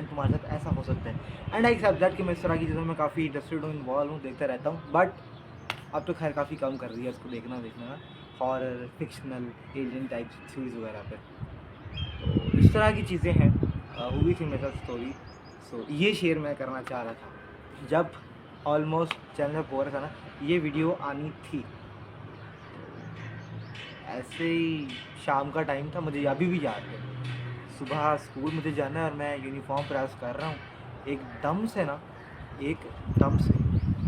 Then तुम्हारे साथ ऐसा हो सकता है। एंड आई एक्सेप्ट दैट कि मैं इस तरह की चीज़ों में काफ़ी इंटरेस्टेड हूँ, इन्वॉल्व हूँ, देखता रहता हूँ। बट अब तो खैर काफ़ी कम कर रही है इसको देखना horror, fictional, alien type series वगैरह पे। तो इस तरह की चीज़ें हैं, हुई थी मेरे साथ स्टोरी। सो ये शेयर मैं करना चाह रहा था जब ऑलमोस्ट चैनल में बोर था ना, ये वीडियो आनी थी। ऐसे ही शाम का टाइम था, मुझे अभी भी याद है, सुबह स्कूल मुझे जाना है और मैं यूनिफॉर्म प्रेस कर रहा हूँ। एकदम से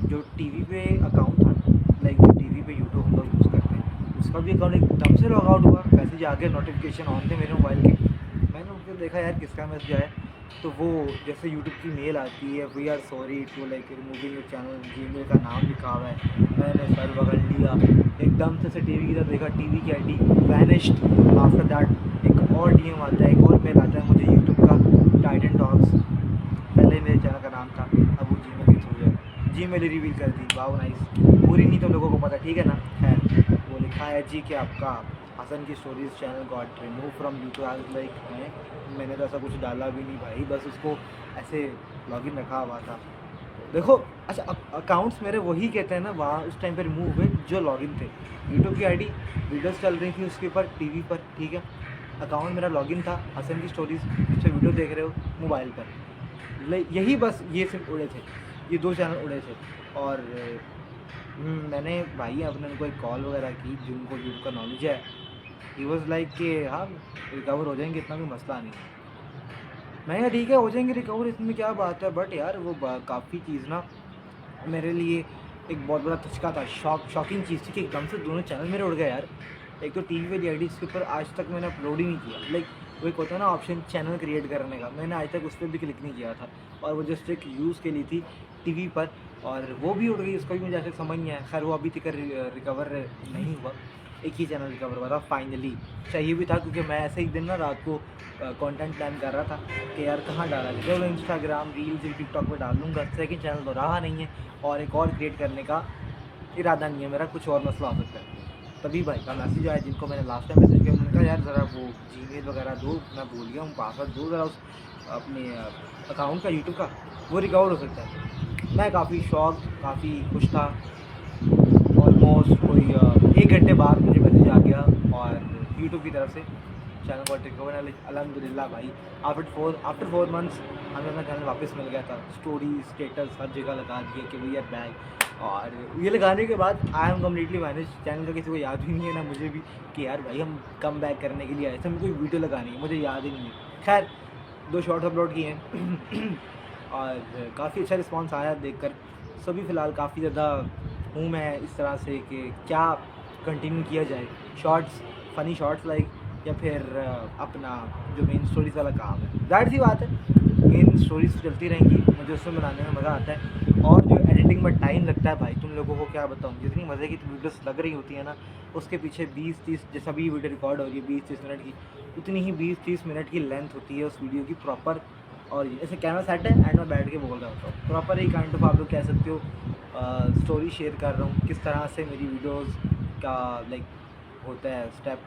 जो टीवी पे अकाउंट था ना, लाइक जो टीवी पे यूट्यूब हम लोग यूज़ करते हैं, उसका भी अकाउंट एकदम से लॉग आउट हुआ। मैसेज आ गया, नोटिफिकेशन ऑन थे मेरे मोबाइल के। मैंने उनको देखा, यार किसका मैसेज आया। तो वो जैसे यूट्यूब की मेल आती है, we are sorry to like removing your channel, Gmail का नाम लिखा हुआ है। मैंने सर पकड़ लिया, एकदम से टीवी की तरफ देखा, टीवी की आईडी वैनिश्ड। आफ्टर दैट एक और डीएम आता है, एक और मेल आता है मुझे यूट्यूब का, टाइटन टॉक्स। पहले मेरे चैनल का नाम था, अब वो जीमेल के थ्रू है, जीमेल ही रिवील कर दी। वाओ नाइस, पूरी नहीं तो लोगों को पता, ठीक है ना। खैर वो लिखा है जी कि आपका हसन की stories channel got remove from YouTube. I was like, मैंने तो ऐसा कुछ डाला भी नहीं भाई, बस उसको ऐसे लॉगिन रखा हुआ था। देखो अच्छा, अकाउंट्स मेरे वही कहते हैं ना, वहाँ उस टाइम पे रिमूव हुए जो लॉगिन थे। यूट्यूब की आईडी, वीडियोस चल रही थी उसके ऊपर टीवी पर, ठीक है। अकाउंट मेरा लॉगिन था हसन की स्टोरीज, जिससे वीडियो देख रहे हो मोबाइल पर। यही बस ये सिर्फ उड़े थे, ये 2 चैनल उड़े थे। और मैंने भाई अपने उनको एक कॉल वगैरह की, जिनको यूट्यूब का नॉलेज है। ही वॉज लाइक कि हाँ रिकवर हो जाएंगे, इतना भी मसला नहीं है। मैं कहा ठीक है, हो जाएंगे रिकवर, इसमें क्या बात है। बट यार वो काफ़ी चीज़ ना मेरे लिए एक बहुत बड़ा धचका था, शॉकिंग चीज़ थी कि एकदम से दोनों चैनल मेरे उड़ गए यार। एक तो टीवी वाली आईडी, इसके ऊपर आज तक मैंने अपलोड ही नहीं किया। लाइक वो एक होता है ना ऑप्शन चैनल क्रिएट करने का, मैंने आज तक उस पर भी क्लिक नहीं किया था। और वो जस्ट एक यूज़ के लिए थी टीवी पर, और वो भी उड़ गई, उसका भी मुझे ऐसे समझ नहीं आया। खैर वो अभी तक रिकवर नहीं हुआ, एक ही चैनल रिकवर हुआ था फाइनली। चाहिए भी था क्योंकि मैं ऐसे एक दिन ना रात को कंटेंट प्लान कर रहा था कि यार कहाँ डाला जाए, चलो इंस्टाग्राम रील्स टिकटॉक पर डाल लूँगा। सेकंड चैनल तो रहा नहीं है और एक और क्रिएट करने का इरादा नहीं है मेरा, कुछ और मसला हो सकता है। तभी भाई का मैसेज आया, जिनको मैंने लास्ट टाइम मैसेज किया, मैंने कहा यार ज़रा वो जीमेल वगैरह दो, मैं भूल गया हूँ पासवर्ड दो ज़रा उस अपने अकाउंट का यूट्यूब का, वो रिकवर हो सकता है। मैं काफ़ी शॉक, काफ़ी खुश था। ऑलमोस्ट कोई 1 घंटे बाद मुझे मैसेज आ गया और यूट्यूब की तरफ से चैनल को रिकवर, अल्हम्दुलिल्लाह भाई। आफ्टर 4 मंथ्स हमें अपना चैनल वापस मिल गया था। स्टोरी स्टेटस हर जगह लगा दिया कि वी आर बैक। और ये लगाने के बाद I am completely manage, channel का किसी को याद भी नहीं है ना मुझे भी कि यार भाई हम कम बैक करने के लिए आए थे, हमें कोई वीडियो लगानी है, मुझे याद ही नहीं है। खैर 2 शॉर्ट्स अपलोड किए हैं और काफ़ी अच्छा रिस्पॉन्स आया देखकर। सभी फ़िलहाल काफ़ी ज़्यादा हूँ मैं इस तरह से कि क्या कंटिन्यू किया जाए, शॉर्ट्स, फ़नी शॉर्ट्स लाइक, या फिर अपना जो मेन स्टोरीज़ वाला काम है। ज़ाहिर सी बात है मेन स्टोरीज़ चलती रहेंगी, मुझे उसमें बनाने में मज़ा आता है। और जो एडिटिंग में टाइम लगता है भाई, तुम लोगों को क्या बताऊँ, जितनी मज़े की वीडियोस लग रही होती है ना, उसके पीछे 20-30, जैसा भी वीडियो रिकॉर्ड हो रही है 20-30 मिनट की, उतनी ही 20-30 मिनट की लेंथ होती है उस वीडियो की प्रॉपर। और जैसे कैमरा सेट है एंड में बैठ के बोल रहा होता हूँ, प्रॉपर एक काइंड ऑफ आप लोग कह सकते हो स्टोरी शेयर कर रहा हूँ, किस तरह से मेरी वीडियोस का लाइक होता है स्टेप,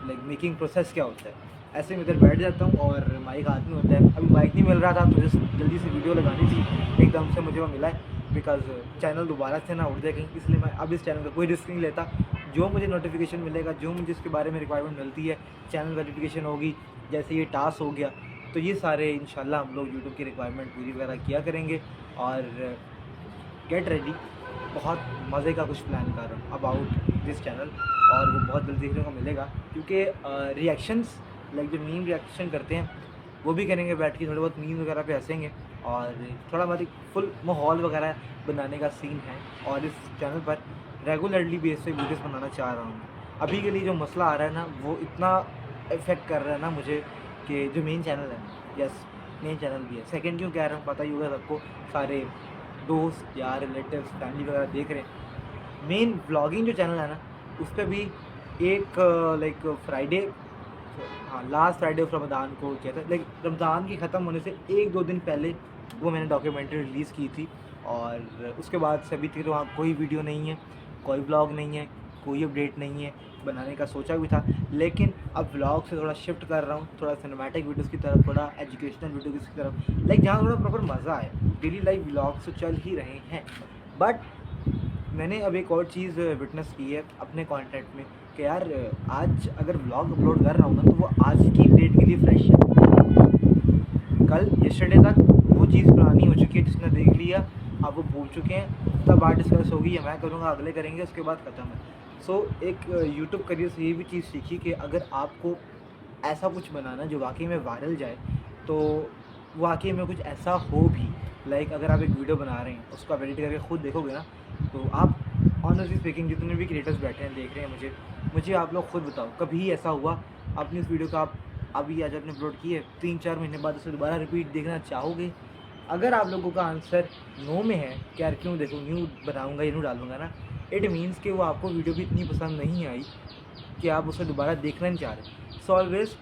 लाइक मेकिंग प्रोसेस क्या होता है। ऐसे में इधर बैठ जाता हूँ और माइक हाथ में होता है। अभी माइक नहीं मिल रहा था तो जल्दी से वीडियो लगानी थी, एकदम से मुझे वो मिला है बिकॉज चैनल दोबारा से ना उड़ जाए कहीं, इसलिए मैं अब इस चैनल का कोई रिस्क नहीं लेता। जो मुझे नोटिफिकेशन मिलेगा, जो मुझे इसके बारे में रिक्वायरमेंट मिलती है, चैनल वेरिफिकेशन होगी, जैसे ये टास्क हो गया, तो ये सारे इंशाल्लाह हम लोग यूट्यूब की रिक्वायरमेंट पूरी वगैरह किया करेंगे। और गेट रेडी, बहुत मज़े का कुछ प्लान कर रहा हूँ अबाउट दिस चैनल, और वो बहुत जल्दी देखने को मिलेगा क्योंकि रिएक्शंस लाइक जो मीम रिएक्शन करते हैं वो भी करेंगे बैठ के, थोड़े बहुत मीम वगैरह पे हंसेंगे और थोड़ा बहुत एक फुल माहौल वगैरह बनाने का सीन है। और इस चैनल पर रेगुलरली बेस पे वीडियोस बनाना चाह रहा हूँ। अभी के लिए जो मसला आ रहा है ना, वो इतना इफ़ेक्ट कर रहा है ना मुझे कि जो मेन चैनल है, यस मेन चैनल भी है, सेकंड क्यों कह रहा हूँ पता ही होगा सबको, सारे दोस्त यार रिलेटिव्स फैमिली वगैरह देख रहे हैं। मेन व्लॉगिंग जो चैनल है ना, उस पर भी एक लाइक फ्राइडे, हाँ लास्ट फ्राइडे ऑफ रमज़ान को किया था, लाइक रमज़ान की ख़त्म होने से 1-2 दिन पहले वो मैंने डॉक्यूमेंट्री रिलीज़ की थी। और उसके बाद से अभी तक तो वहाँ कोई वीडियो नहीं है, कोई व्लॉग नहीं है, कोई अपडेट नहीं है। बनाने का सोचा भी था लेकिन अब व्लॉग से थोड़ा शिफ्ट कर रहा हूँ, थोड़ा सिनेमैटिक वीडियोज़ की तरफ, थोड़ा एजुकेशनल वीडियोज़ की तरफ, लाइक जहाँ थोड़ा प्रॉपर मज़ा आए। डेली लाइफ व्लॉग्स तो चल ही रहे हैं, बट मैंने अब एक और चीज़ विटनेस की है अपने कंटेंट में कि यार आज अगर व्लॉग अपलोड कर रहा हूँ ना, तो वो आज की डेट के लिए फ्रेश है। कल यस्टरडे तक वो चीज़ पुरानी हो चुकी है, जिसने देख लिया अब वो भूल चुके हैं, तब बात डिस्कस होगी या मैं करूँगा, अगले करेंगे, उसके बाद ख़त्म है। सो एक यूट्यूब करियर से ये भी चीज़ सीखी कि अगर आपको ऐसा कुछ बनाना जो वाकई में वायरल जाए, तो वाकई में कुछ ऐसा हो भी, लाइक अगर आप एक वीडियो बना रहे हैं, उसको आप एडिट करके खुद देखोगे ना, तो आप ऑनेस्टली स्पीकिंग जितने भी क्रिएटर्स बैठे हैं देख रहे हैं मुझे आप लोग खुद बताओ, कभी ऐसा हुआ आपने इस वीडियो का आप अभी आज आपने अपलोड की है, 3-4 महीने बाद उसे दोबारा रिपीट देखना चाहोगे? अगर आप लोगों का आंसर नो में है कि यार क्यों देखो, न्यू बनाऊँगा या न्यू डालूँगा ना, इट मीन्स कि वो आपको वीडियो भी इतनी पसंद नहीं आई कि आप उसे दोबारा देखना नहीं चाह रहे। सो ऑलवेज़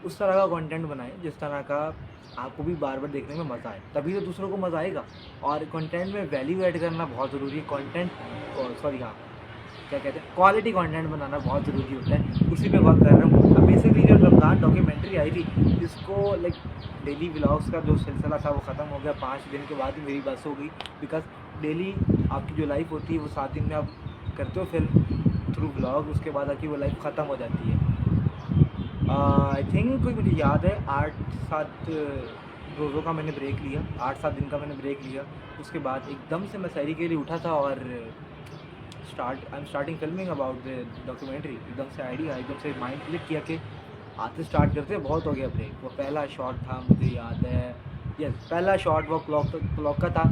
उस तरह का कंटेंट बनाएं जिस तरह का आपको भी बार बार देखने में मज़ा आए, तभी तो दूसरों को मज़ा आएगा। और कंटेंट में वैल्यू ऐड करना बहुत ज़रूरी है। क्या कहते हैं, क्वालिटी कंटेंट बनाना बहुत ज़रूरी होता है, उसी पे वर्क कर रहा हूँ। अब बेसिकली जो रमज़ान डॉक्यूमेंट्री आई थी, जिसको लाइक डेली व्लॉग्स का जो सिलसिला था वो ख़त्म हो गया, 5 दिन के बाद ही मेरी बस हो गई। बिकॉज डेली आपकी जो लाइफ होती है वो 7 दिन में आप करते हो फिल्म थ्रू व्लॉग, उसके बाद आपकी वो लाइफ ख़त्म हो जाती है। आई थिंक कोई मुझे याद है 8-7 रोज़ों का मैंने ब्रेक लिया, 8-7 दिन का मैंने ब्रेक लिया। उसके बाद एकदम से मैं सहरी के लिए उठा था और I am starting filming about the documentary. एकदम से आइडिया, एकदम से माइंड क्लिक किया कि आज से स्टार्ट करते हैं, बहुत हो गया ब्रेक। वो पहला शॉट था, मुझे याद है, यस पहला शॉट वो क्लॉक का था।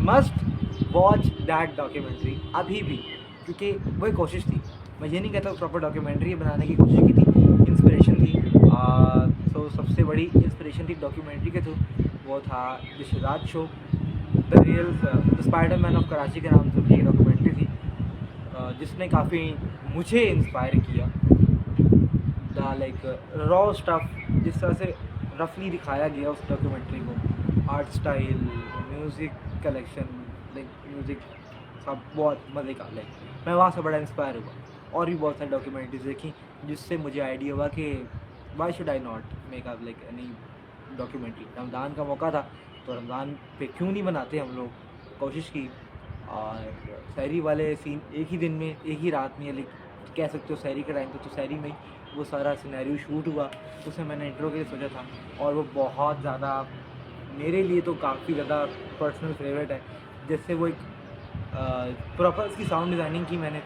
मस्ट वॉच दैट डॉक्यूमेंट्री अभी भी, क्योंकि वही कोशिश थी। मैं ये नहीं कहता प्रॉपर डॉक्यूमेंट्री बनाने की कोशिश की थी, इंस्पिरेशन थी। तो सबसे बड़ी इंस्पिरेशन थी डॉक्यूमेंट्री के थ्रू, वो था the Siraj show, the real the Spiderman of Karachi के नाम से एक डॉक्यूमेंट्री थी, जिसने काफ़ी मुझे इंस्पायर किया। द लाइक रॉ स्टफ, जिस तरह से रफली दिखाया गया उस डॉक्यूमेंट्री को, art style, music collection, like music सब बहुत मज़े का। लाइक मैं वहाँ से बड़ा इंस्पायर हुआ। और भी बहुत सारी डॉक्यूमेंट्रीज देखी जिससे मुझे आइडिया हुआ कि why should I not make up like any documentary. Ramzan का मौका था तो रमज़ान पे क्यों नहीं बनाते हम लोग, कोशिश की। और सहरी वाले सीन एक ही दिन में, एक ही रात में, लाइक कह सकते हो सहरी के टाइम पे, तो सहरी में वो सारा सिनेरियो शूट हुआ। उसे मैंने इंट्रो के लिए सोचा था और वो बहुत ज़्यादा मेरे लिए तो काफ़ी ज़्यादा पर्सनल फेवरेट है। जैसे वो एक प्रॉपर उसकी साउंड डिज़ाइनिंग की मैंने,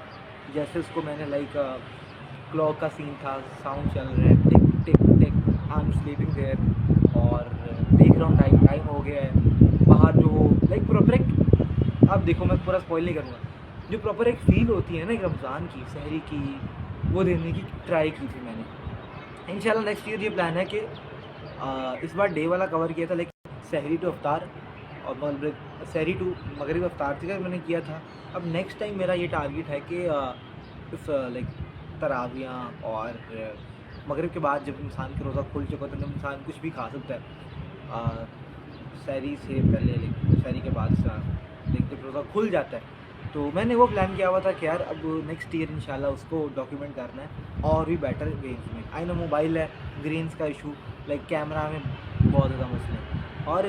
जैसे उसको मैंने लाइक क्लॉक का सीन था, साउंड चल रहा है, टिक टिक टिक, आई एम स्लीपिंग देयर, और देख रहा हूँ टाइम हो गया है बाहर, जो लाइक प्रॉपर एक, अब देखो मैं पूरा स्पॉइल नहीं करूँगा, जो प्रॉपर एक फ़ील होती है ना एक रमज़ान की, सहरी की, वो देने की ट्राई की थी मैंने। इंशाल्लाह नेक्स्ट ईयर ये प्लान है कि इस बार डे वाला कवर किया था, लाइक सहरी टू अफ्तार और मतलब सहरी टू मगरिब अफ्तार तक मैंने किया था। अब नेक्स्ट टाइम मेरा ये टारगेट है कि इस लाइक तरावियाँ और मगरिब के बाद जब इंसान के रोज़ा खुल चुका तो इंसान कुछ भी खा सकता है, सहरी से पहले, लाइक सहरी के बाद लाइक जब रोज़ा खुल जाता है। तो मैंने वो प्लान किया हुआ था कि यार अब नेक्स्ट ईयर इंशाल्लाह उसको डॉक्यूमेंट करना है और भी बेटर वेज में। आई नो मोबाइल है, ग्रेन्स का इशू, लाइक कैमरा में बहुत ज़्यादा मसले हैं, और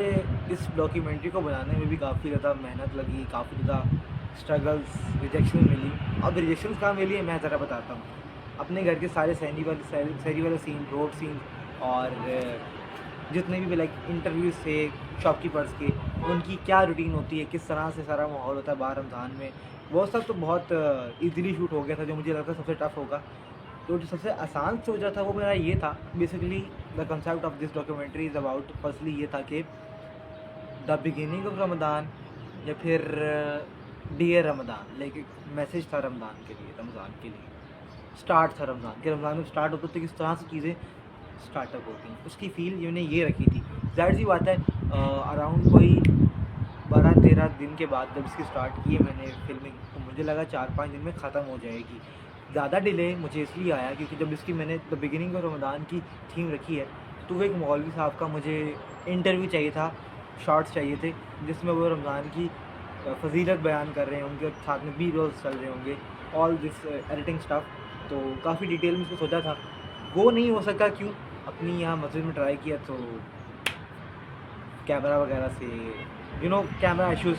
इस डॉक्यूमेंट्री को बनाने में भी काफ़ी ज़्यादा मेहनत लगी, काफ़ी ज़्यादा स्ट्रगल्स, रिजेक्शन मिली। अब रिजेक्शन कहाँ मिली है मैं ज़रा बताता हूँ। अपने घर के सारे सहरी वाले सीन, रोड सीन, और जितने भी लाइक इंटरव्यूज़ थे शॉपकीपर्स के, उनकी क्या रूटीन होती है, किस तरह से सारा माहौल होता है बाहर रमज़ान में, वो सब तो बहुत ईज़िली शूट हो गया था। जो मुझे लगता है सबसे टफ़ होगा, तो जो सबसे आसान सोचा था वो मेरा ये था। Basically the concept of this documentary is about, firstly ये था कि द बिगिनिंग ऑफ रमज़ान, या फिर डियर रमज़ान, लाइक एक मैसेज था रमज़ान के लिए, रमज़ान के लिए स्टार्ट था रमज़ान के, रमज़ान में स्टार्ट होता तो किस तरह से चीज़ें स्टार्टअप होती हैं, उसकी फील मैंने ये रखी थी। ज़ाहिर सी बात है, अराउंड कोई 12-13 दिन के बाद जब इसकी स्टार्ट की है मैंने फिल्मिंग, तो मुझे लगा 4-5 दिन में ख़त्म हो जाएगी। ज़्यादा डिले मुझे इसलिए आया क्योंकि जब इसकी मैंने द बिगिनिंग ऑफ रमज़ान की थीम रखी है, तो वो एक मौलवी साहब का मुझे इंटरव्यू चाहिए था, शॉर्ट्स चाहिए थे, जिसमें वो रमज़ान की फजीलत बयान कर रहे होंगे और साथ में बी रोल्स चल रहे होंगे, ऑल दिस एडिटिंग स्टफ़। तो काफ़ी डिटेल में इसको सोचा था, वो नहीं हो सका क्यों? अपनी यहाँ मस्जिद में ट्राई किया तो कैमरा वगैरह से कैमरा इश्यूज़।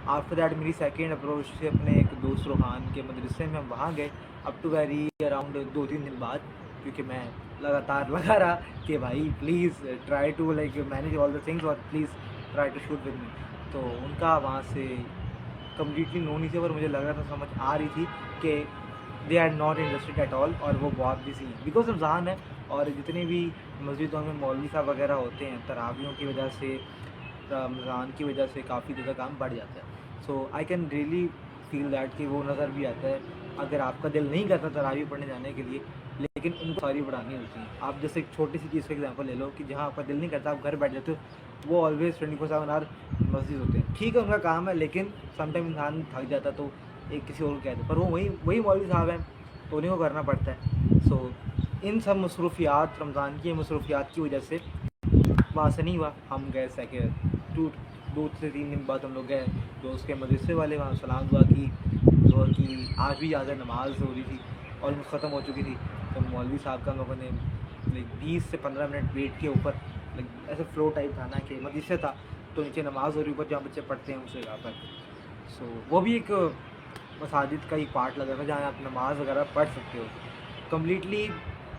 आफ्टर दैट मेरी सेकंड अप्रोच से अपने एक दोस्त रोहान के मदरसे में हम वहाँ गए, अप टू वेरी अराउंड 2-3 दिन बाद, क्योंकि मैं लगातार लगा रहा कि भाई please try to like manage all the things और please try to shoot with me. तो उनका वहाँ से कम्प्लीटली नो नहीं थे, पर मुझे लग रहा था, समझ आ रही थी कि they are not interested at all, और वो बहुत बिजी हैं बिकॉज रमज़ान है। और जितने भी मस्जिदों में मौलवी साहब वगैरह होते हैं, तरावियों की वजह से, रमज़ान की वजह से काफ़ी ज़्यादा काम बढ़ जाता है। So I can really feel that कि वो नज़र भी आता है अगर आपका दिल नहीं करता तरावी पढ़ने जाने के लिए, लेकिन उनको सारी पढ़ानी होती हैं। आप जैसे एक छोटी सी चीज़ का एग्जांपल ले लो कि जहाँ आपका दिल नहीं करता आप घर बैठ जाते हो, वो ऑलवेज 24/7 आवर मस्जिद होते हैं। ठीक है, उनका काम है, लेकिन समटाइम इंसान थक जाता तो एक किसी और को कहते, पर वो वही मौलवी साहब हैं, तो उन्हीं को करना पड़ता है। सो इन सब मसरूफियात, रमज़ान की मसरूफियात की वजह से वहाँ से नहीं हुआ। हम गए सेकेंड 2 से 3 दिन बाद हम लोग गए दोस्त के मदरसे वाले, वहाँ सलाम दुआ की, दुआ की। आज भी याद है, नमाज़ हो रही थी, ऑलमोस्ट ख़त्म हो चुकी थी, तो मौलवी साहब का हम लोगों ने लाइक 20 से 15 मिनट वेट के ऊपर, लाइक ऐसे फ्लो टाइप था ना कि मदरसे था, तो नीचे नमाज़ हो रही, ऊपर जहाँ बच्चे पढ़ते हैं उस जगह पर। सो वो भी एक मसाजिद का एक पार्ट लगा था जहाँ आप नमाज़ वगैरह पढ़ सकते हो। कम्प्लीटली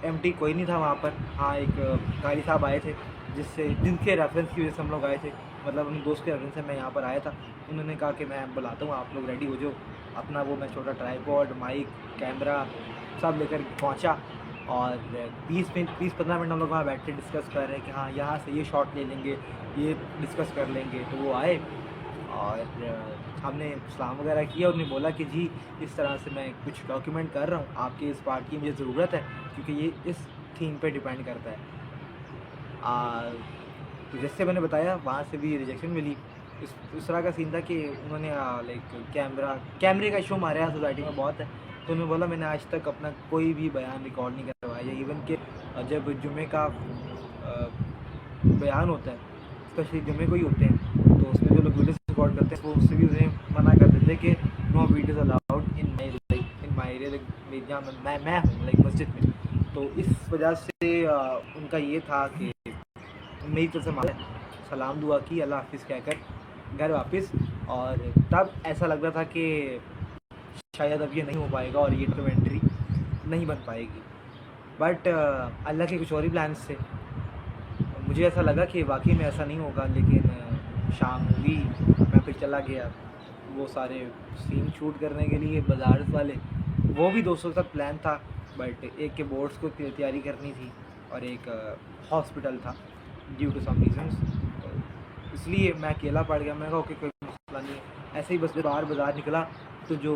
एम्प्टी कोई नहीं था वहाँ पर। हाँ, एक कारी साहब आए थे जिनके रेफरेंस की वजह से हम लोग आए थे, मतलब अपने दोस्त के रेफरेंस से मैं यहाँ पर आया था। उन्होंने कहा कि मैं बुलाता हूँ, आप लोग रेडी हो जाओ। अपना वो मैं छोटा ट्राईपॉड, माइक, कैमरा सब लेकर पहुँचा, और 20-15 मिनट हम लोग वहाँ बैठ के डिस्कस कर रहे हैं कि हाँ यहाँ से ये शॉट ले लेंगे, ये डिस्कस कर लेंगे। तो वो आए और हमने सलाम वगैरह किया। उन्होंने बोला कि जी इस तरह से मैं कुछ डॉक्यूमेंट कर रहा हूँ, आपके इस पार्ट की मुझे ज़रूरत है, क्योंकि ये इस थीम पे डिपेंड करता है। तो जैसे मैंने बताया, वहाँ से भी रिजेक्शन मिली। इस तरह का सीन था कि उन्होंने लाइक कैमरे का इशू हमारे यहाँ सोसाइटी में बहुत है। तो उन्होंने बोला मैंने आज तक अपना कोई भी बयान रिकॉर्ड नहीं करवाया, इवन कि जब जुमे का बयान होता है, स्पेशली जुमे को ही होते हैं, तो उसमें जो लोग वीडियोस रिकॉर्ड करते हैं वो उससे भी उन्हें मना कर देते हैं कि no videos allowed in my area, जहाँ मैं हूँ लाइक मस्जिद में। तो इस वजह से उनका ये था कि मेरी तरफ से मारा, सलाम दुआ की, अल्लाह हाफिज़ कहकर घर वापस। और तब ऐसा लग रहा था कि शायद अब ये नहीं हो पाएगा और ये डॉक्यूमेंट्री नहीं बन पाएगी, बट अल्लाह के कुछ और ही प्लान्स थे। मुझे ऐसा लगा कि वाकई में ऐसा नहीं होगा, लेकिन शाम हुई, मैं फिर चला गया वो सारे सीन शूट करने के लिए बाजार वाले। वो भी दोस्तों के साथ प्लान था, बट एक के बोर्ड्स को तैयारी करनी थी और एक हॉस्पिटल था ड्यू टू सम रीजंस, इसलिए मैं अकेला पड़ गया। मैं कहा ओके कोई मसला नहीं। ऐसे ही बस बाज़ार निकला तो जो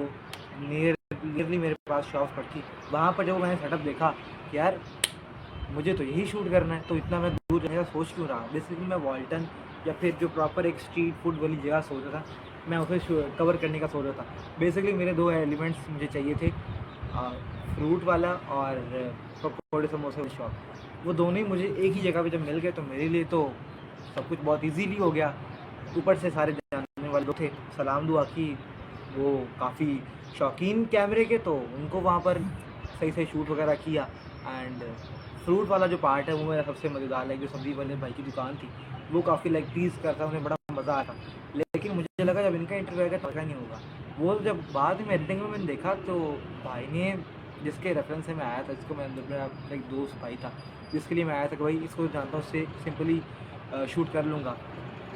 नियरली मेरे पास शॉप पड़ती, वहाँ पर जब मैंने सेटअप देखा कि यार मुझे तो यही शूट करना है, तो इतना मैं दूर जाने का सोच क्यों रहा। बेसिकली मैं वॉल्टन या फिर जो प्रॉपर एक स्ट्रीट फूड वाली जगह सोच रहा था, मैं उसे कवर करने का सोच रहा था। बेसिकली मेरे 2 एलिमेंट्स मुझे चाहिए थे, फ्रूट वाला और पकौड़े समोसे वाली शॉप। वो दोनों ही मुझे एक ही जगह पे जब मिल गए तो मेरे लिए तो सब कुछ बहुत इजीली हो गया। ऊपर से सारे जानने वाले लोग थे, सलाम दुआ की, वो काफ़ी शौकीन कैमरे के, तो उनको वहाँ पर सही शूट वगैरह किया। एंड फ्रूट वाला जो पार्ट है वो मेरा सबसे मज़ेदार लगा। जो सब्ज़ी वाले भाई की दुकान थी वो काफ़ी लाइक टीज़ करता, उन्हें बड़ा मज़ा आया था। लेकिन मुझे लगा जब इनका इंटरव्यू आएगा तो मज़ा नहीं होगा। वो जब बाद में एडिटिंग में मैंने देखा तो भाई ने, जिसके रेफरेंस से मैं आया था, जिसको मैं अंदर मेरा एक दोस्त भाई था जिसके लिए मैं आया था कि भाई इसको जानता हूँ, उससे सिंपली शूट कर लूँगा,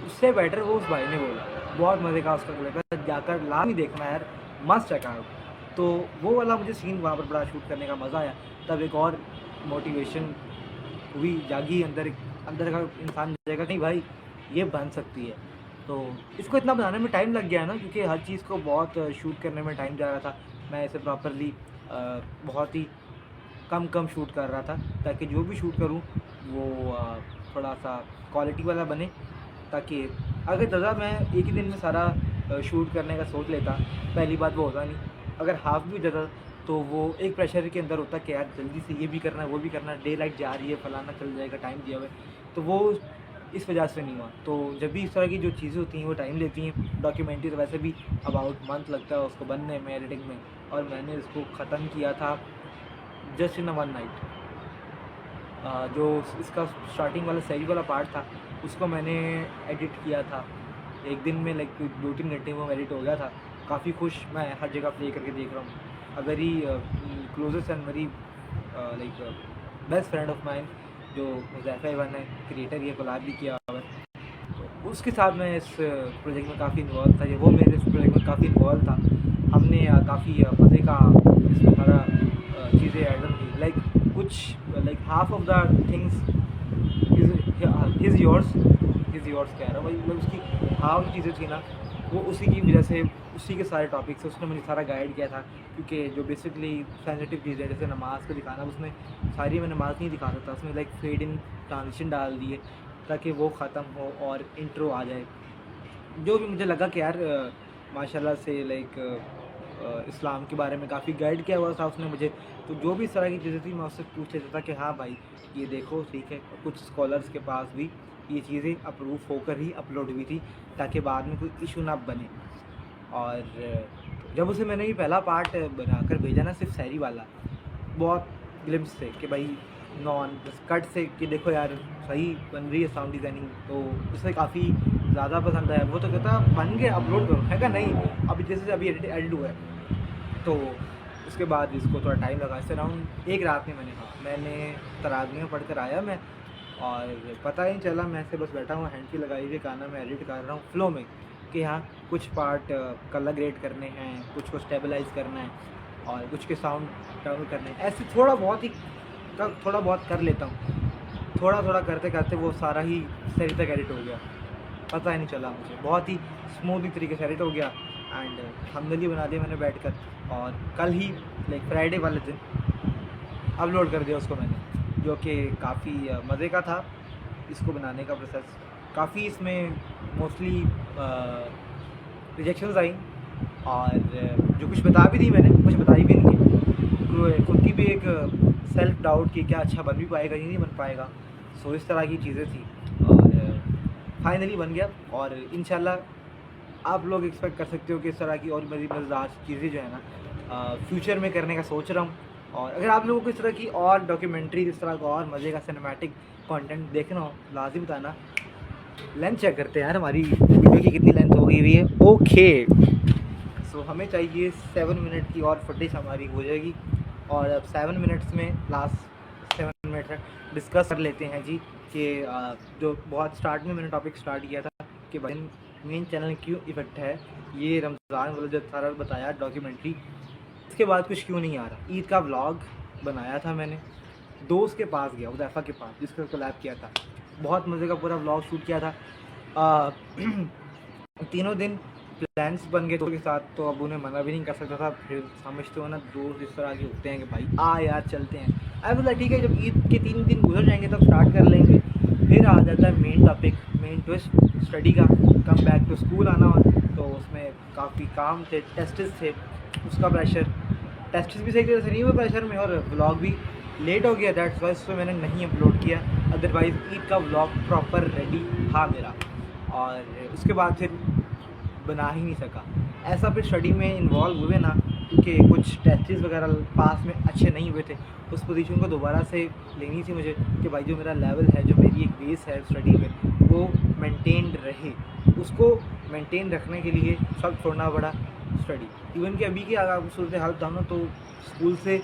उससे बेटर वो उस भाई ने बोला। बहुत मज़े का उसका लगा, जाकर ला नहीं देखना यार, मस्त चेकआउट। तो वो वाला मुझे सीन वहाँ पर बड़ा शूट करने का मज़ा आया। तब एक और मोटिवेशन हुई, जागी अंदर का इंसान जाएगा नहीं भाई ये बन सकती है। तो इसको इतना बनाने में टाइम लग गया ना, क्योंकि हर चीज़ को बहुत शूट करने में टाइम जा रहा था। मैं इसे प्रॉपरली बहुत ही कम शूट कर रहा था, ताकि जो भी शूट करूँ वो थोड़ा सा क्वालिटी वाला बने। ताकि अगर ज़्यादा मैं एक ही दिन में सारा शूट करने का सोच लेता, पहली बात वो होता नहीं। अगर हाफ भी ज़्यादा तो वो एक प्रेशर के अंदर होता कि यार जल्दी से ये भी करना है वो भी करना है, डे लाइट जा रही है, फलाना चल जाएगा, टाइम दिया हुआ है, तो वो इस वजह से नहीं हुआ। तो जब भी इस तरह की जो चीज़ें होती हैं वो टाइम लेती हैं। डॉक्यूमेंट्री तो वैसे भी अबाउट मंथ लगता है उसको बनने में, एडिटिंग में, और मैंने इसको ख़त्म किया था जस्ट इन 1 नाइट। जो इसका स्टार्टिंग वाला सही वाला पार्ट था उसको मैंने एडिट किया था एक दिन में, लाइक 2-3 घंटे में वो एडिट हो गया था। काफ़ी खुश मैं हर जगह प्ले करके देख रहा हूँ। A very closest and very like best friend of mine जो हुज़ैफ़ा इवन है, क्रिएटर, ये कोलैब भी किया हुआ है। तो उसके साथ मैं इस प्रोजेक्ट में काफ़ी इन्वॉल्व था, ये वो मेरे इस प्रोजेक्ट में काफ़ी इन्वॉल्व था। हमने काफ़ी मज़े का इसमें सारा चीज़ें ऐड ऑन की, लाइक कुछ like half of the things is yours कह रहा हूँ भाई, मतलब उसकी हाफ चीज़ें थी ना वो उसी की वजह से, उसी के सारे टॉपिक से उसने मुझे सारा गाइड किया था। क्योंकि जो बेसिकली सेंसिटिव चीज़ें जैसे नमाज़ को दिखाना, उसमें सारी मैं नमाज़ नहीं दिखा सकता, उसमें लाइक फेड इन ट्रांजिशन डाल दिए ताकि वो ख़त्म हो और इंट्रो आ जाए। जो भी मुझे लगा कि यार माशाल्लाह से लाइक इस्लाम के बारे में काफ़ी गाइड किया हुआ था उसने मुझे। तो जो भी इस तरह की चीज़ें थी मैं उससे पूछ लेता था कि हाँ भाई ये देखो ठीक है। कुछ स्कॉलर्स के पास भी ये चीज़ें अप्रूव होकर ही अपलोड हुई थी ताकि बाद में कोई इशू ना बने। और जब उसे मैंने ये पहला पार्ट बनाकर भेजा ना, सिर्फ शायरी वाला, बहुत ग्लिम्स थे कि भाई नॉन कट से कि देखो यार सही बन रही है साउंड डिज़ाइनिंग, तो उसे काफ़ी ज़्यादा पसंद आया। वो तो कहता बन गया अपलोड करो, है क्या? नहीं, अभी जैसे अभी एडिट हुआ है। तो उसके बाद इसको थोड़ा टाइम लगा, इस अराउंड एक रात में मैंने तरावियाँ पढ़ कर आया मैं, और पता ही नहीं चला, मैं ऐसे बस बैठा हूँ हैंड की लगाई हुई, गाना मैं एडिट कर रहा हूँ फ्लो में कि हाँ कुछ पार्ट कलर ग्रेड करने हैं, कुछ को स्टेबलाइज करना है और कुछ के साउंड डाउन करने हैं। ऐसे थोड़ा बहुत कर लेता हूँ। थोड़ा थोड़ा करते करते वो सारा ही सही तक एडिट हो गया, पता ही नहीं चला मुझे, बहुत ही स्मूथली तरीके से एडिट हो गया। एंड थंबनेल बना दिया मैंने बैठ कर, और कल ही लाइक फ्राइडे वाले दिन अपलोड कर दिया उसको मैंने, जो कि काफ़ी मज़े का था इसको बनाने का प्रोसेस। काफ़ी इसमें मोस्टली रिजेक्शंस आई, और जो कुछ बता भी दी मैंने, कुछ बताई भी नहीं है। खुद की भी एक सेल्फ डाउट कि क्या अच्छा बन भी पाएगा या नहीं बन पाएगा। सो इस तरह की चीज़ें थी, और फाइनली बन गया। और इंशाल्लाह आप लोग एक्सपेक्ट कर सकते हो कि इस तरह की और मज़ेदार चीज़ें जो है ना फ्यूचर में करने का सोच रहा हूँ। और अगर आप लोगों को इस तरह की और डॉक्यूमेंट्री, इस तरह का और मज़े का सिनेमैटिक कंटेंट देखना हो, लाजिम बताना। लेंथ चेक करते हैं यार हमारी वीडियो की कितनी लेंथ हो गई हुई है। ओके, सो हमें चाहिए 7 मिनट की और फुटेज हमारी हो जाएगी। और अब 7 मिनट्स में लास्ट 7 मिनट है डिस्कस कर लेते हैं जी कि जो बहुत स्टार्ट में मैंने टॉपिक स्टार्ट किया था कि भाई मेन चैनल क्यों इफेक्ट है, ये रमज़ान वाला जो सारा बताया डॉक्यूमेंट्री, इसके बाद कुछ क्यों नहीं आ रहा। ईद का व्लॉग बनाया था मैंने, दोस्त के पास गया, हुज़ैफ़ा के पास, जिसका कोलैब किया था। बहुत मज़े का पूरा व्लॉग शूट किया था। तीनों दिन प्लान्स बन गए दोस्तों के साथ, तो अब उन्हें मना भी नहीं कर सकता था। फिर समझते हो ना दोस्त इस तरह के होते हैं कि भाई आ यार चलते हैं। आई बोला ठीक है, जब ईद के 3 दिन गुजर जाएंगे तब स्टार्ट कर लेंगे। फिर आ जाता है main topic, main twist, study का। कम बैक टू स्कूल आना हो, तो उसमें काफ़ी काम थे, टेस्ट्स थे, उसका प्रेशर, टेस्ट्स भी सही तरह से नहीं हुए प्रेशर में, और व्लॉग भी लेट हो गया। दैट्स वाई उसमें मैंने नहीं अपलोड किया। अदरवाइज़ ईद का व्लॉग प्रॉपर रेडी था मेरा, और उसके बाद फिर बना ही नहीं सका। ऐसा फिर स्टडी में इन्वॉल्व हुए ना, क्योंकि कुछ टेस्ट्स वगैरह पास में अच्छे नहीं हुए थे। उस पोजीशन को दोबारा से लेनी थी मुझे कि भाई जो मेरा लेवल है, जो मेरी एक बेस है स्टडी में, वो मेंटेन रहे। उसको मेंटेन रखने के लिए सब छोड़ना पड़ा स्टडी। इवन कि अभी की अगर सूरत हाल बताऊँ ना, तो स्कूल से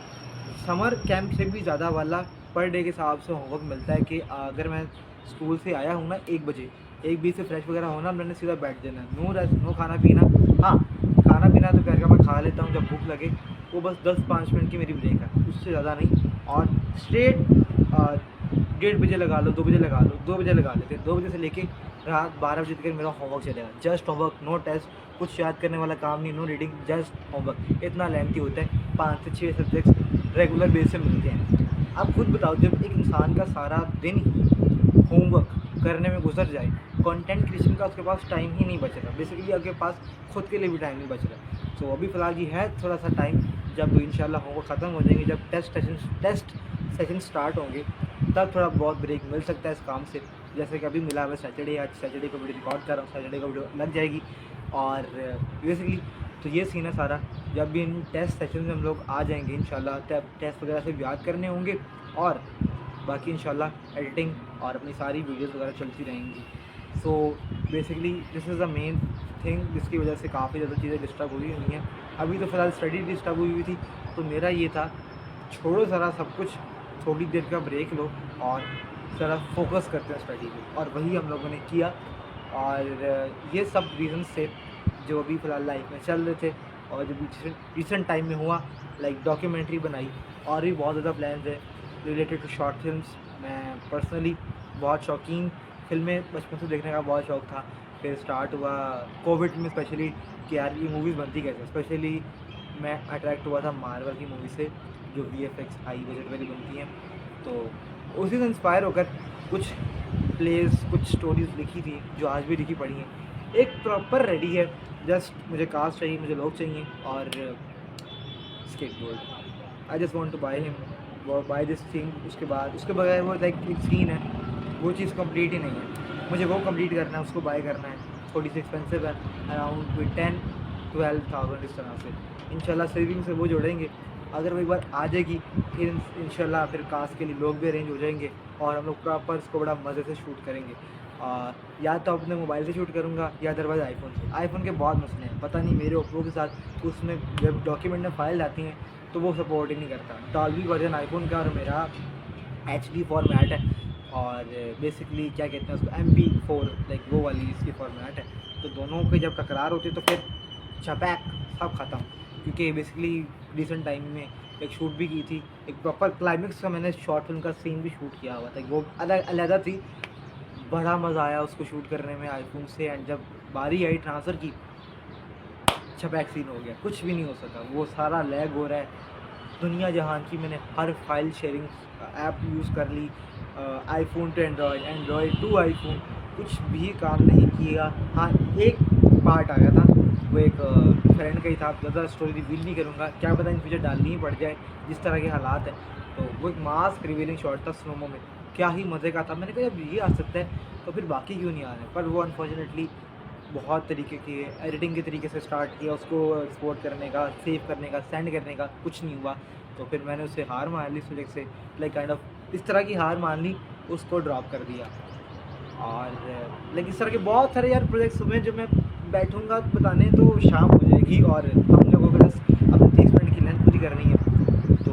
समर कैंप से भी ज़्यादा वाला पर डे के हिसाब से होमवर्क मिलता है कि अगर मैं स्कूल से आया हूँ ना 1 बजे, 1:20 से फ्रेश वगैरह होना, मैंने सीधा बैठ जाना, नो रेस्ट, नो खाना पीना। हाँ, खाना पीना तो घर का मैं खा लेता हूँ जब भूख लगे, वो बस 10-5 मिनट की मेरी ब्रेक है, उससे ज़्यादा नहीं। और स्ट्रेट 1:30 बजे लगा लो, 2 बजे लगा लो, 2 बजे लगा लेते, 2 बजे से लेके रात 12 बजे तक मेरा होमवर्क चलेगा। जस्ट होमवर्क, नो टेस्ट, कुछ याद करने वाला काम नहीं, नो रीडिंग, जस्ट होमवर्क। इतना लेंथी होता है, 5 से 6 सब्जेक्ट्स रेगुलर बेस से मिलते हैं। अब खुद बताओ, जब एक इंसान का सारा दिन होमवर्क करने में गुजर जाए, कंटेंट क्रिएशन का उसके पास टाइम ही नहीं बच रहा, बेसिकली आपके पास खुद के लिए भी टाइम नहीं बच रहा। तो अभी फ़िलहाल ये है थोड़ा सा टाइम, जब इंशाल्लाह होमवर्क ख़त्म हो जाएंगे, जब टेस्ट सेशन स्टार्ट होंगे, तब थोड़ा बहुत ब्रेक मिल सकता है इस काम से। जैसे कि अभी मिला हुआ सैटरडे, आज सैटरडे को वीडियो रिकॉर्ड कर रहा हूँ, सैटरडे को वीडियो लग जाएगी। और बेसिकली तो ये सीन है सारा। जब भी इन टेस्ट सेशन में हम लोग आ जाएंगे इंशाल्लाह, तब टेस्ट वगैरह से याद करने होंगे, और बाकी इंशाल्लाह एडिटिंग और अपनी सारी वीडियोस वगैरह चलती रहेंगी। So basically this is the main thing जिसकी वजह से काफ़ी ज़्यादा चीज़ें डिस्टर्ब हुई हुई हैं। अभी तो फ़िलहाल स्टडी डिस्टर्ब हुई थी, तो मेरा ये था छोड़ो ज़रा सब कुछ, थोड़ी देर का ब्रेक लो और ज़रा फोकस करते हैं स्टडी पे, और वही हम लोगों ने किया। और ये सब रीज़न्स थे जो अभी फ़िलहाल लाइफ में चल रहे थे, और जो रिसेंट टाइम में हुआ, लाइक डॉक्यूमेंट्री बनाई, और भी बहुत ज़्यादा प्लान्स है रिलेटेड टू शॉर्ट फिल्म्स। मैं पर्सनली बहुत शौकीन, फिल्में बचपन से देखने का बहुत शौक़ था। फिर स्टार्ट हुआ कोविड में स्पेशली कि यार ये मूवीज़ बनती कैसे। स्पेशली मैं अट्रैक्ट हुआ था मार्वल की मूवी से, जो VFX हाई बजट वाली बनती हैं। तो उसी से इंस्पायर होकर कुछ प्लेस, कुछ स्टोरीज़ लिखी थी जो आज भी लिखी पड़ी हैं। एक प्रॉपर रेडी है, जस्ट मुझे कास्ट चाहिए, मुझे लोग चाहिए, और skateboard. I just want to buy him, वो बाय दिस थिंग। उसके बगैर वो लाइक एक सीन है, वो चीज़ कंप्लीट ही नहीं है। मुझे वो कंप्लीट करना है, उसको बाय करना है। थोड़ी सी एक्सपेंसिव है, अराउंड 10-12,000 इस तरह से। इंशाल्लाह सेविंग से वो जोड़ेंगे। अगर वो एक बार आ जाएगी फिर इंशाल्लाह फिर कास्ट के लिए लोग भी अरेंज हो जाएंगे, और हम लोग प्रॉपर इसको बड़ा मज़े से शूट करेंगे। या तो अपने मोबाइल से शूट करूँगा, या अदरवाइज़ आईफोन से। आईफोन के बहुत मसले हैं, पता नहीं मेरे ओप्पो के साथ, उसमें जब डॉक्यूमेंट में फ़ाइल आती हैं तो वो सपोर्ट ही नहीं करता। डॉल्बी वर्जन आईफोन का, और मेरा HD फॉर्मेट है, और बेसिकली क्या कहते हैं उसको, MP4 लाइक वो वाली इसकी फॉर्मेट है। तो दोनों के जब तकरार होती है तो फिर छपैक सब ख़त्म। क्योंकि बेसिकली रिसेंट टाइम में एक शूट भी की थी, एक प्रॉपर क्लाइमेक्स का मैंने शॉर्ट फिल्म का सीन भी शूट किया हुआ था, वो अलग थी। बड़ा मज़ा आया उसको शूट करने में आईफोन से। एंड जब बारी आई ट्रांसफ़र की, छपैक सीन हो गया, कुछ भी नहीं हो सका, वो सारा लैग हो रहा है। दुनिया जहान की मैंने हर फाइल शेयरिंग ऐप यूज़ कर ली, iPhone to Android, Android to iPhone, कुछ भी काम नहीं किया। हाँ, एक पार्ट आया था, वो एक फ्रेंड का ही था, ज़्यादा स्टोरी रिवील नहीं करूँगा, क्या पता इन फ्यूचर डालनी ही पड़ जाए जिस तरह के हालात हैं। तो वो एक मास्क रिवीलिंग शॉट था स्नोमो में, क्या ही मज़े का था। मैंने कहा जब ये आ सकता है तो फिर बाकी क्यों नहीं आ रहे। पर वो अनफॉर्चुनेटली बहुत तरीके की एडिटिंग के तरीके से स्टार्ट किया, उसको एक्सपोर्ट करने का, सेव करने का, सेंड करने का, कुछ नहीं हुआ। तो फिर मैंने उससे हार मान ली इस प्रोजेक्ट से, लाइक काइंड ऑफ इस तरह की हार मान ली, उसको ड्रॉप कर दिया। और लाइक इस तरह के बहुत सारे यार प्रोजेक्ट्स हुए जो मैं बैठूंगा बताने तो शाम हो जाएगी, और हम लोगों को बस अपनी 30 मिनट की लेंथ पूरी करनी है। तो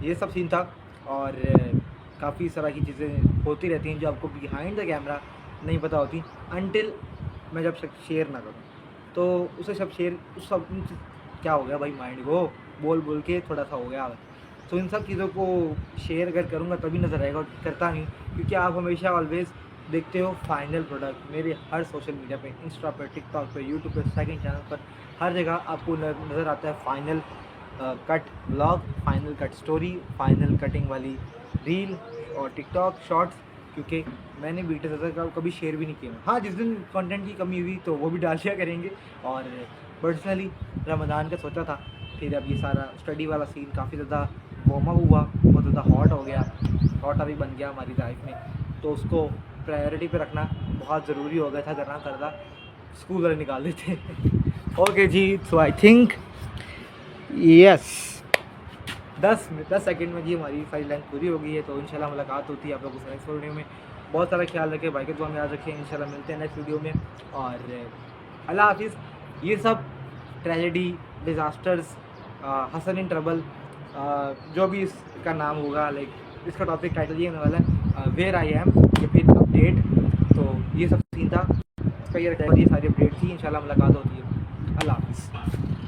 ये सब सीन था, और काफ़ी तरह की चीज़ें होती रहती हैं जो आपको बिहाइंड द कैमरा नहीं पता होती, अनटिल मैं जब शेयर ना करूँ। तो उसे सब शेयर, उस सब क्या हो गया भाई, माइंड को बोल के थोड़ा सा हो गया। तो इन सब चीज़ों को शेयर अगर करूँगा तभी नज़र आएगा, और करता नहीं, क्योंकि आप हमेशा ऑलवेज़ देखते हो फाइनल प्रोडक्ट। मेरे हर सोशल मीडिया पे, इंस्टा पर, टिकटॉक पे, यूट्यूब पे, सेकंड चैनल पर, हर जगह आपको नज़र आता है final cut vlog, final cut story, final cutting वाली रील और टिकटॉक शॉर्ट्स। क्योंकि मैंने वीडियो ज़्यादा कभी शेयर भी नहीं किया। हाँ, जिस दिन कंटेंट की कमी हुई तो वो भी डाल दिया करेंगे। और पर्सनली रमज़ान का सोचा था, फिर अब ये सारा स्टडी वाला सीन काफ़ी ज़्यादा वार्म अप हुआ, बहुत ज़्यादा हॉट हो गया, हॉट अभी बन गया हमारी लाइफ में। तो उसको प्रायोरिटी पे रखना बहुत ज़रूरी हो गया था, करना स्कूल वाले निकाल देते। ओके जी, so I think yes 10 second में जी हमारी सारी लेंथ पूरी हो गई है। तो इंशाल्लाह मुलाकात होती है आप लोगों से नेक्स्ट वीडियो में। बहुत सारा ख्याल रखें, भाई के दुआ में याद रखें। इंशाल्लाह मिलते हैं नेक्स्ट वीडियो में, और अल्लाह हाफिज़। ये सब tragedy, disasters, Hasan in trouble, जो भी इसका नाम होगा, लाइक इसका टॉपिक टाइटल ये होने वाला है, वेयर आई एम, या फिर अपडेट। तो ये सब सीन था इसका, ये सारी अपडेट थी। इंशाल्लाह मुलाकात होती है। अल्लाह हाफिज़।